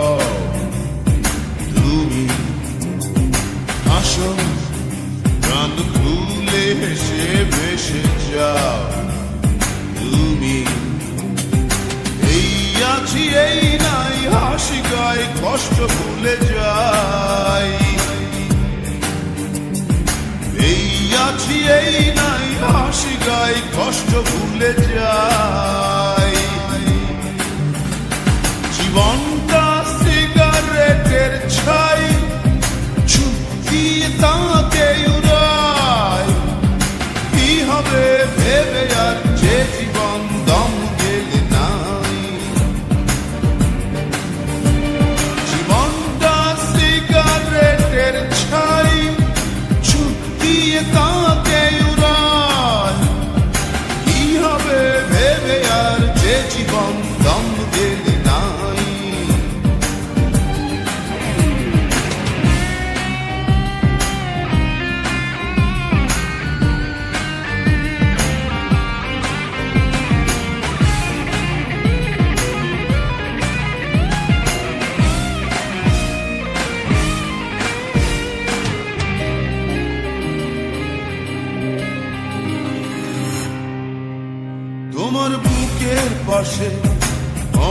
হও, তুমি হাসো, প্রাণ খুলে হেসে ভেসে যাও। তুমি এই আছি এই নাই, হাসি গায়ে কষ্ট ভুলে যাই। এই আছি এই নাই, হাসি গায়ে কষ্ট ভুলে যাই। জীবনটা সিগারেটের ছাই, চুক্তি তাকে উড়ায়। কি হবে ভেবে আর যে জীবন দম গেলে নাই। জীবনটা সিগারেটের ছাই, চুক্তি তাকে উড়ায়। কি হবে ভেবে আর যে জীবন দম গেলে নাই। তোমার বুকের পাশে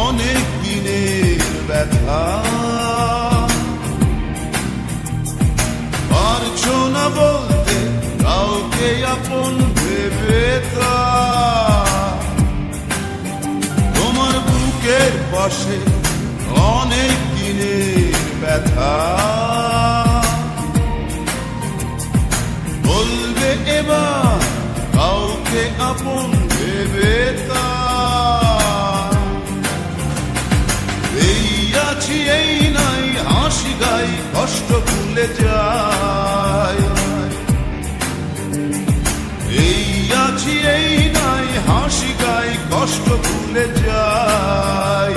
অনেক দিনের ব্যথা, পারছো না বলতে কাউকে আপন ভেবে তা। তোমার বুকের পাশে অনেক দিনের ব্যথা, বলবে এবার কাউকে আপন ভেবে তা। এই আছি এই নাই, হাসি গাই কষ্ট ভুলে যাই। এই আছি এই নাই, হাসি গাই কষ্ট ভুলে যাই।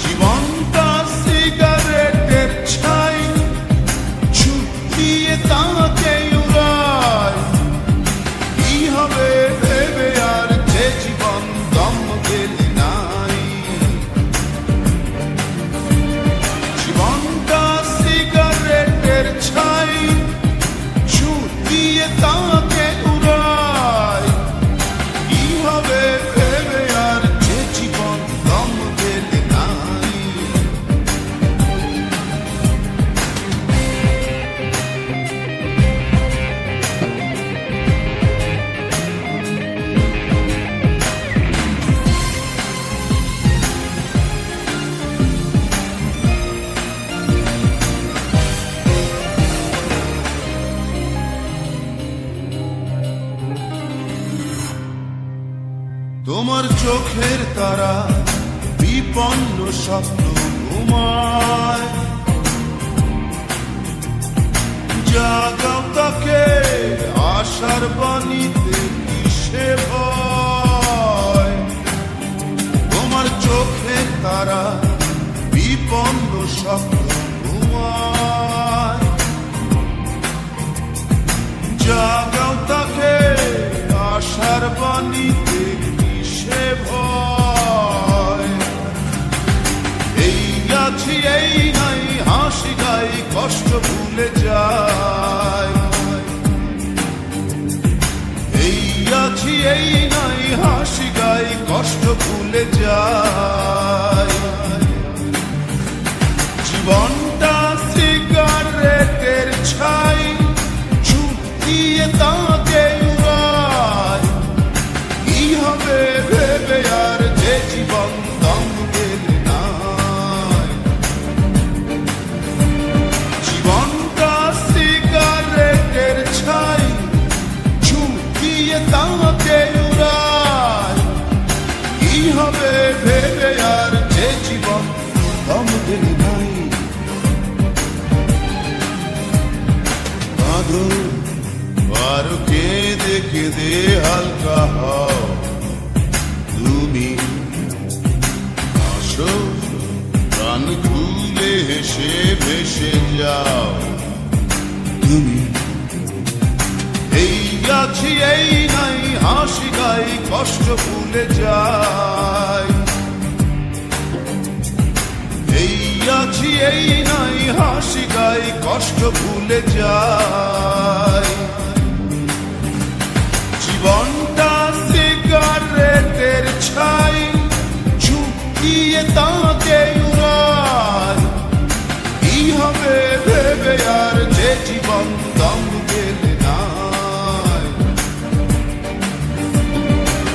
জীবনটা সিগারেটের ছাই, চুক্তি তাকে উড়ায়। কি হবে ভেবে আর যে জীবন দম গেলে নাই। জীবনটা সিগারেটের ছাই, চুক্তি তাকে উড়ায়। কি হবে ভেবে আর যে জীবন দম গেলে নাই। তোমার চোখের তারা বিপন্ন স্বপ্ন ঘুমায়। জাগাও তাকে আশার বাণীতে কিসে ভয়। তোমার চোখের তারা বিপন্ন স্বপ্ন ঘুমায়। জাগাও তাকে আশার বাণীতে কিসে ভয়। এই আছি এই নাই, হাসি গাই কষ্ট ভুলে যাই। এই আছি এই নাই, হাসি গাই কষ্ট ভুলে যাই। জীবনটা সিগারেটের ছাই, চুক্তি তাকে উড়ায়। কি হবে ভেবে আর যে জীবন দম গেলে নাই। জীবনটা সিগারেটের ছাই, চুক্তি তাকে উড়ায়। কি হবে ভেবে আর যে জীবন দম গেলে নাই। কাঁদো আর কেঁদে কেঁদে হালকা হও। তুমি হাসো, প্রাণ খুলে হেসে ভেসে যাও। তুমি এই আছি এই নাই, হাসি গাই কষ্ট ভুলে যাই। আছি এই নাই, হাসি গাই কষ্ট ভুলে যাই। জীবনটা সিগারেটের ছাই, ঝুঁকিয়ে তাকে উড়াই। কি হবে ভেবে আর যে জীবন দম গেলে নাই।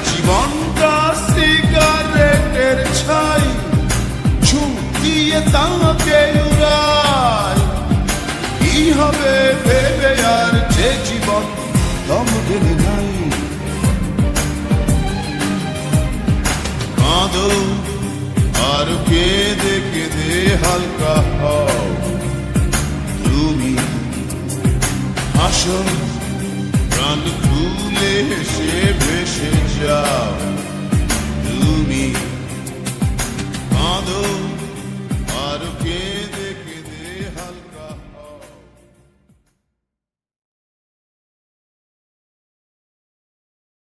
জীবনটা সিগারেটের ছাই, ঝুঁকিয়ে তাকে উড়াই। কি হবে ভেবে আর যে জীবন দম গেলে নাই। কাঁদো আর কেঁদে কেঁদে হালকা হও, তুমি হাসো প্রাণ খুলে হেসে ভেসে যাও। তুমি কাঁদো